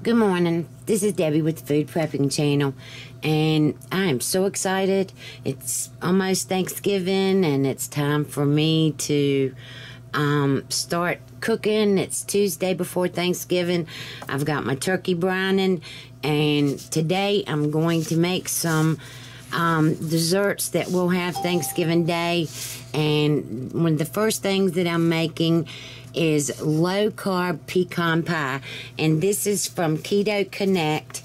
Good morning. This is Debbie with the Food Prepping channel, and I am so excited. It's almost Thanksgiving, and it's time for me to start cooking. It's Tuesday before Thanksgiving. I've got my turkey brining, and today I'm going to make some desserts that we'll have Thanksgiving Day. And one of the first things that I'm making is low-carb pecan pie, and this is from Keto Connect,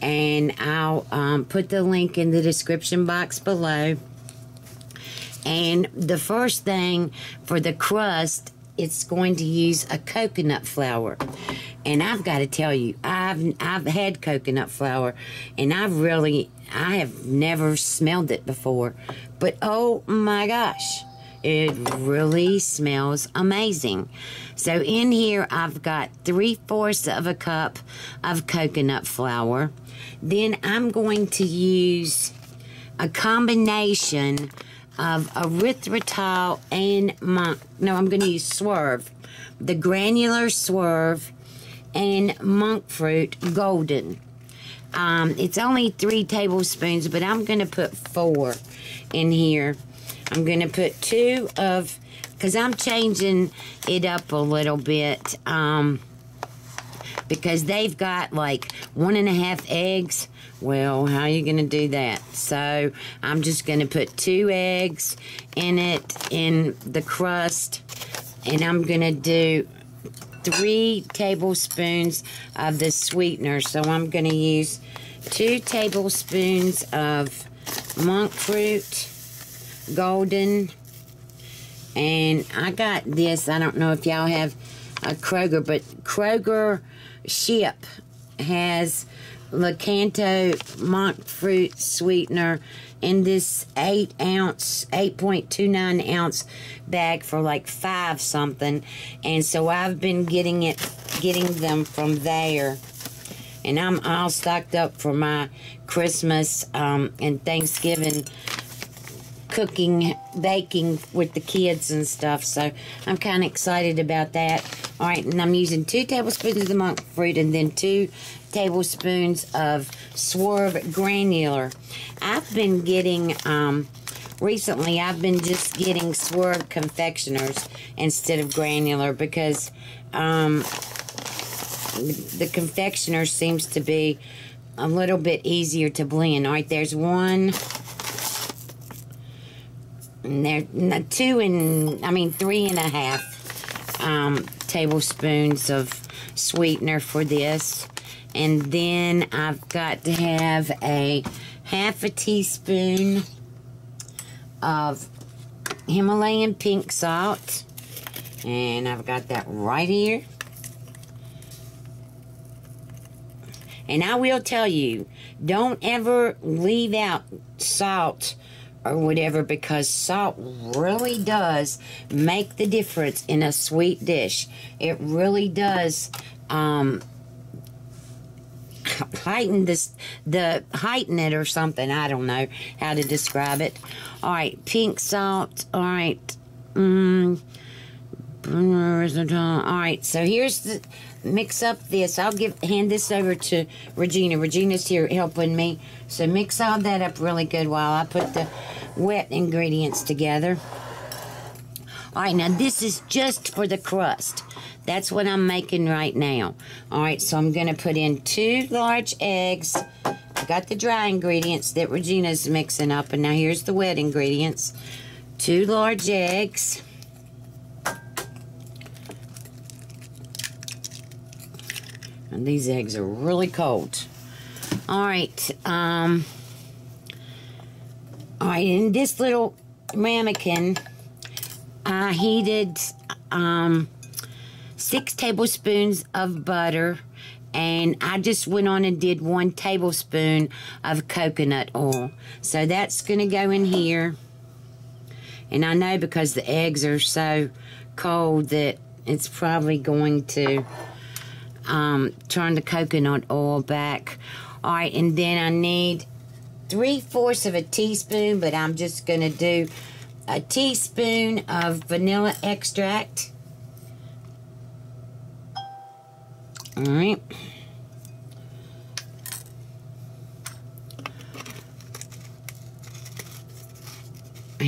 and I'll put the link in the description box below. And the first thing for the crust, it's going to use a coconut flour. And I've got to tell you, I've had coconut flour, and I have never smelled it before, but oh my gosh, it really smells amazing. So in here, I've got 3/4 of a cup of coconut flour. Then I'm going to use a combination of erythritol and I'm going to use Swerve, the granular Swerve, and monk fruit golden. It's only 3 tablespoons, but I'm going to put 4 in here. I'm going to put 2 of, because I'm changing it up a little bit, because they've got like 1.5 eggs. Well, how are you going to do that? So I'm just going to put 2 eggs in it, in the crust, and I'm going to do 3 tablespoons of the sweetener. So I'm going to use 2 tablespoons of monk fruit golden, and I got this. I don't know if y'all have a Kroger, but Kroger Ship has Lakanto monk fruit sweetener in this 8.29 ounce bag for like $5 something, and so I've been getting them from there, and I'm all stocked up for my Christmas and Thanksgiving cooking, baking with the kids and stuff, so I'm kind of excited about that. Alright, and I'm using 2 tablespoons of the monk fruit and then 2 tablespoons of Swerve granular. I've been getting, recently I've been just getting Swerve confectioners instead of granular, because the confectioner seems to be a little bit easier to blend. Alright, there's 1. And there, 3.5 tablespoons of sweetener for this. And then I've got to have a 1/2 teaspoon of Himalayan pink salt. And I've got that right here. And I will tell you, don't ever leave out salt or whatever, because salt really does make the difference in a sweet dish. It really does heighten it or something. I don't know how to describe it. Alright, pink salt. Alright. Alright, so here's the mix up this. I'll hand this over to Regina. Regina's here helping me. So mix all that up really good while I put the wet ingredients together. Alright, now this is just for the crust. That's what I'm making right now. Alright, so I'm going to put in 2 large eggs. I got the dry ingredients that Regina's mixing up, and now here's the wet ingredients. 2 large eggs. And these eggs are really cold. Alright, alright, in this little ramekin, I heated 6 tablespoons of butter, and I just went on and did 1 tablespoon of coconut oil. So that's going to go in here. And I know because the eggs are so cold that it's probably going to turn the coconut oil back. Alright, and then I need 3/4 of a teaspoon, but I'm just going to do a teaspoon of vanilla extract. Alright.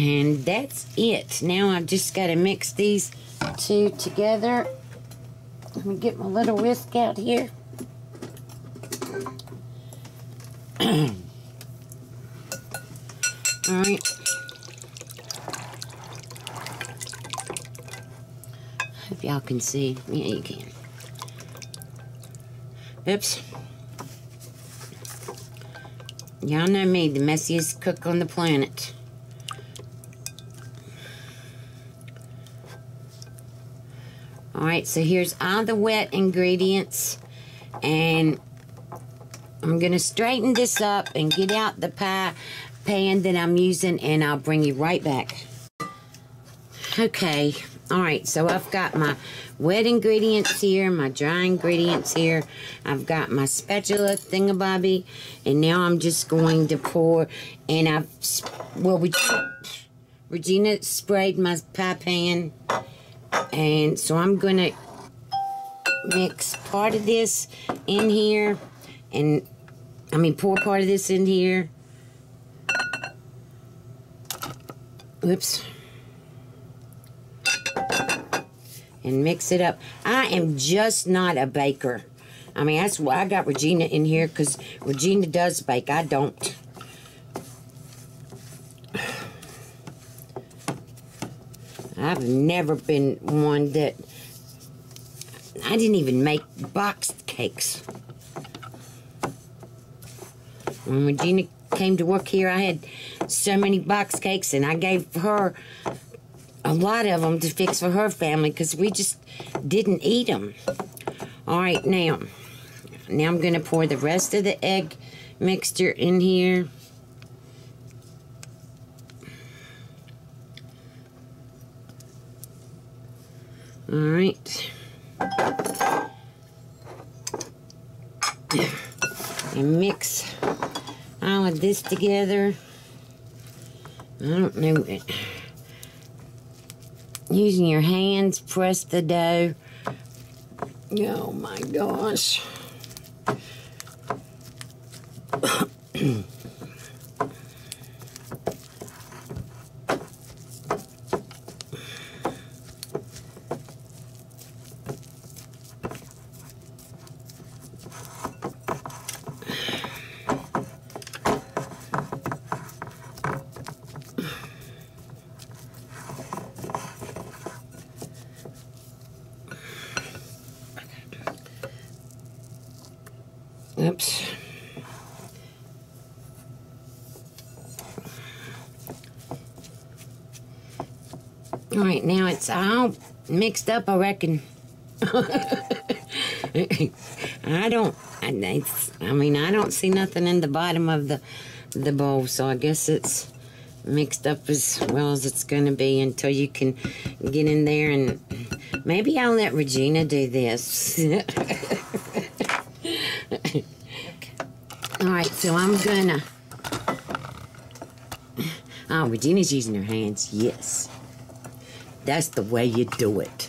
And that's it. Now I've just got to mix these two together. Let me get my little whisk out here. Alright. Hope y'all can see. Yeah, you can. Oops. Y'all know me, the messiest cook on the planet. Alright, so here's all the wet ingredients. And I'm going to straighten this up and get out the pie pan that I'm using, and I'll bring you right back. Okay, alright, so I've got my wet ingredients here, my dry ingredients here. I've got my spatula thingamabobby, and now I'm just going to pour, and Regina sprayed my pie pan, and so I'm going to mix part of this in here, and pour part of this in here. Oops. And mix it up. I am just not a baker. That's why I got Regina in here, because Regina does bake. I don't. I've never been one that... I didn't even make boxed cakes. When Regina came to work here, I had so many box cakes, and I gave her a lot of them to fix for her family because we just didn't eat them. Alright, now I'm going to pour the rest of the egg mixture in here. Alright. And mix all of this together. I don't know. Using your hands, press the dough. Oh my gosh. Oops. All right, now it's all mixed up, I reckon. I don't see nothing in the bottom of the bowl, so I guess it's mixed up as well as it's going to be until you can get in there, and maybe I'll let Regina do this. Alright, so I'm gonna... Oh, Regina's using her hands. Yes. That's the way you do it.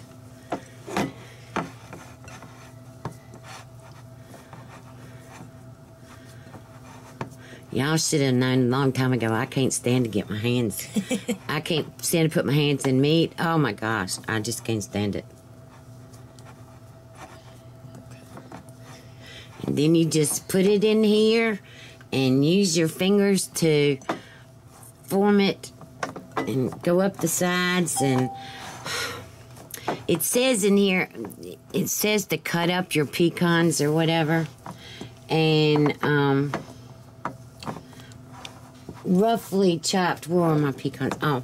Y'all should have known a long time ago. I can't stand to get my hands. I can't stand to put my hands in meat. Oh my gosh, I just can't stand it. And then you just put it in here and use your fingers to form it and go up the sides. And it says in here, it says to cut up your pecans or whatever. And roughly chopped. Where are my pecans? Oh.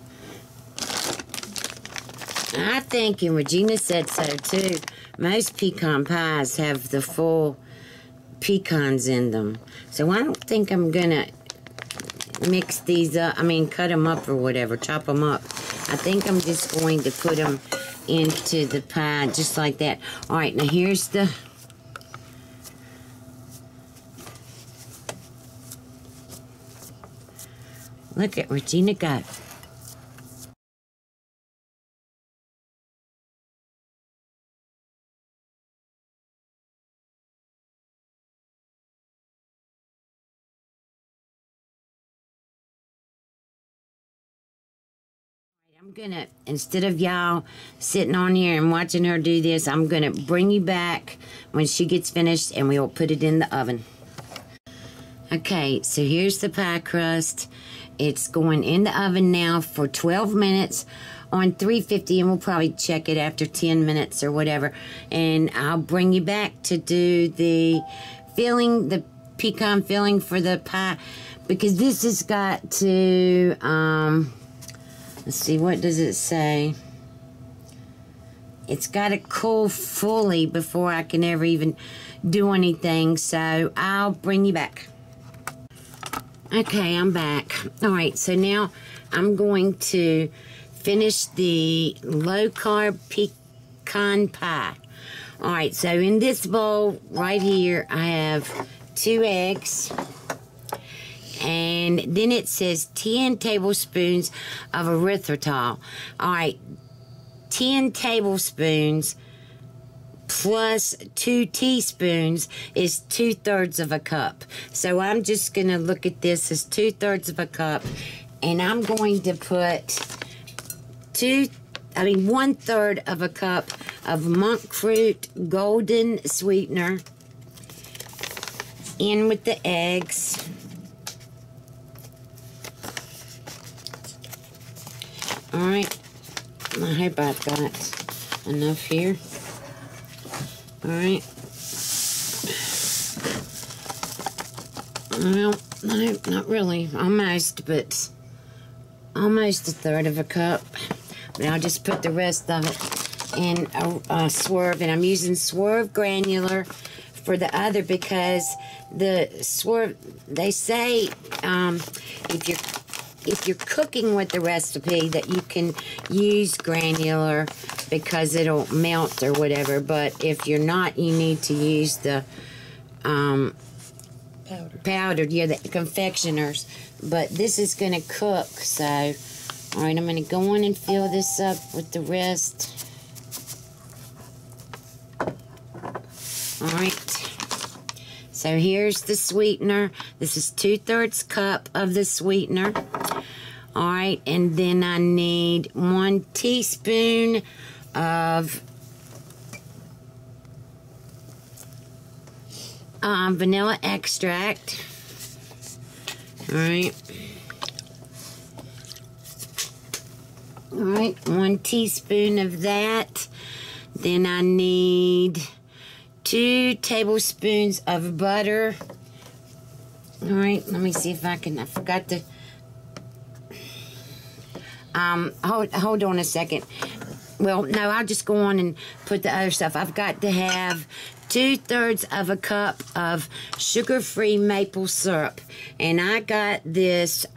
I think, and Regina said so too, most pecan pies have the full pecans in them. So I don't think I'm gonna mix these up, cut them up or whatever, chop them up. I think I'm just going to put them into the pie just like that. Alright, now here's the... Look at Regina go. I'm gonna, instead of y'all sitting on here and watching her do this, I'm gonna bring you back when she gets finished and we'll put it in the oven. Okay, so here's the pie crust. It's going in the oven now for 12 minutes on 350, and we'll probably check it after 10 minutes or whatever. And I'll bring you back to do the filling, the pecan filling for the pie, because this has got to, let's see, what does it say? It's got to cool fully before I can ever even do anything, so I'll bring you back. Okay, I'm back. All right, so now I'm going to finish the low-carb pecan pie. All right, so in this bowl right here, I have 2 eggs. And then it says 10 tablespoons of erythritol. All right, 10 tablespoons plus 2 teaspoons is 2/3 of a cup. So I'm just going to look at this as 2/3 of a cup. And I'm going to put 1/3 of a cup of monk fruit golden sweetener in with the eggs. All right, I hope I've got enough here. All right. Well, no, not really. Almost, but almost 1/3 of a cup. But I'll just put the rest of it in a Swerve, and I'm using Swerve granular for the other because the Swerve, they say if you're cooking with the recipe that you can use granular because it'll melt or whatever, but if you're not, you need to use the powdered, yeah, the confectioners. But this is going to cook, so all right, I'm going to go on and fill this up with the rest. All right, so here's the sweetener. This is 2/3 cup of the sweetener. All right, and then I need 1 teaspoon of vanilla extract. All right. All right, 1 teaspoon of that. Then I need 2 tablespoons of butter. All right, let me see if I can, I forgot to, hold on a second. Well, no, I'll just go on and put the other stuff. I've got to have 2/3 of a cup of sugar-free maple syrup. And I got this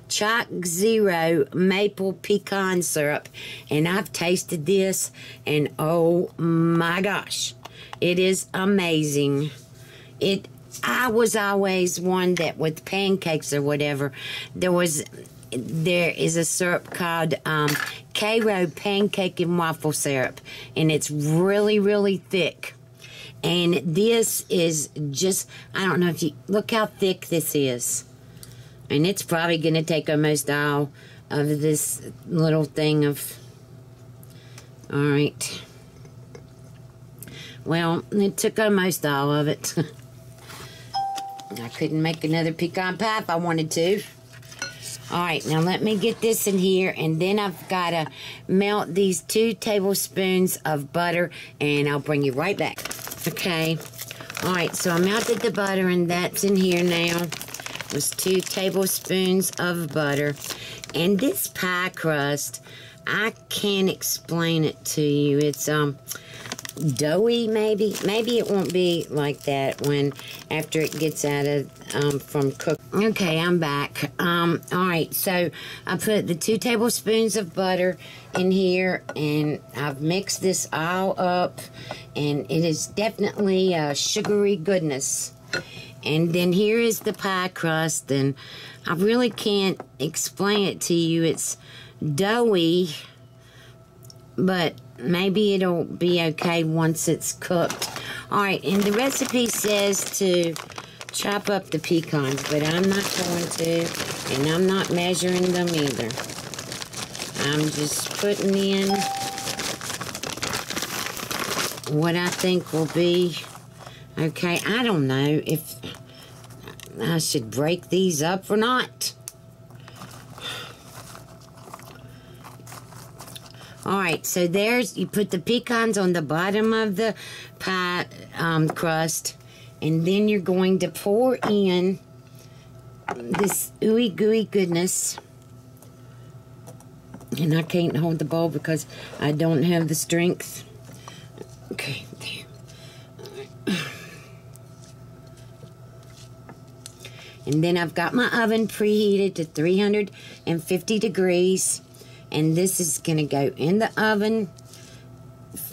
Chalk Zero maple pecan syrup. And I've tasted this, and oh my gosh, it is amazing. I was always one that with pancakes or whatever, there is a syrup called Cairo pancake and waffle syrup, and it's really, really thick. And this is just, I don't know if you, look how thick this is. And it's probably going to take almost all of this little thing of, all right. Well, it took almost all of it. I couldn't make another pecan pie if I wanted to. All right, now let me get this in here, and then I've got to melt these 2 tablespoons of butter, and I'll bring you right back. Okay. All right, so I melted the butter, and that's in here now. It was 2 tablespoons of butter. And this pie crust, I can't explain it to you. It's doughy, maybe. Maybe it won't be like that after it gets out of from cook. Okay, I'm back. All right, so I put the 2 tablespoons of butter in here, and I've mixed this all up, and it is definitely a sugary goodness. And then here is the pie crust, and I really can't explain it to you. It's doughy, but maybe it'll be okay once it's cooked. All right, and the recipe says to chop up the pecans, but I'm not going to, and I'm not measuring them either. I'm just putting in what I think will be okay. I don't know if I should break these up or not. Alright, so there's, you put the pecans on the bottom of the pie crust, and then you're going to pour in this ooey gooey goodness. And I can't hold the bowl because I don't have the strength. Okay, there. And then I've got my oven preheated to 350 degrees. And this is going to go in the oven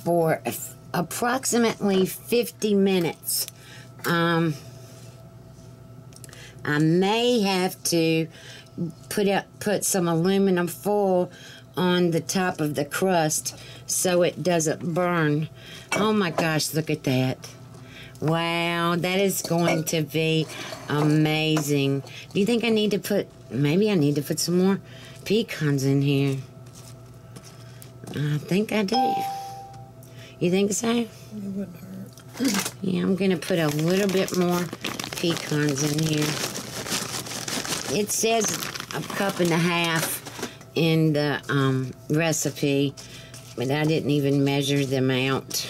for approximately 50 minutes. I may have to put some aluminum foil on the top of the crust so it doesn't burn. Oh my gosh, look at that. Wow, that is going to be amazing. Do you think I need to put, maybe I need to put some more pecans in here? I think I do. You think so? It wouldn't hurt. Yeah, I'm going to put a little bit more pecans in here. It says a cup and a half in the recipe, but I didn't even measure them out.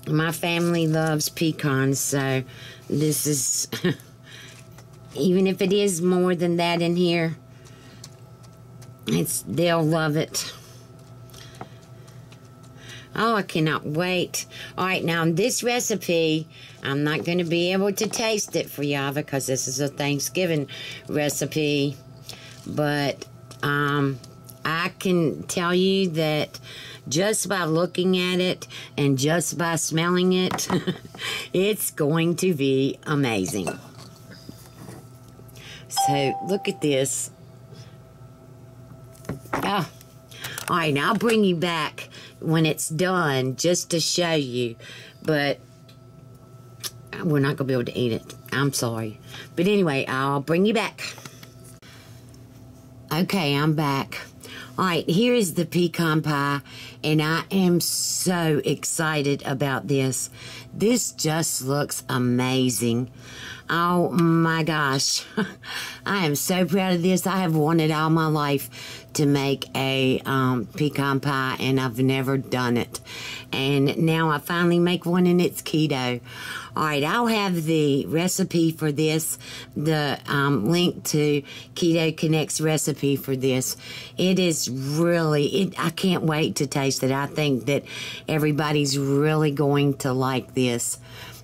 My family loves pecans, so this is, even if it is more than that in here, they'll love it. Oh, I cannot wait. All right, now in this recipe, I'm not going to be able to taste it for y'all because this is a Thanksgiving recipe. But I can tell you that just by looking at it and just by smelling it, it's going to be amazing. So look at this. Oh. All right, now I'll bring you back when it's done just to show you. But we're not going to be able to eat it. I'm sorry. But anyway, I'll bring you back. Okay, I'm back. All right, here is the pecan pie, and I am so excited about this. This just looks amazing. Oh my gosh. I am so proud of this. I have wanted all my life to make a pecan pie, and I've never done it. And now I finally make one, and it's keto. All right, I'll have the recipe for this, the link to Keto Connect's recipe for this. It is really, I can't wait to taste it. I think that everybody's really going to like this.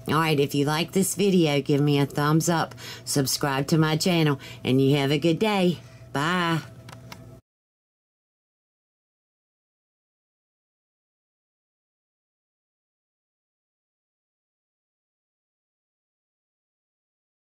All right, if you like this video, give me a thumbs up, subscribe to my channel, and you have a good day. Bye.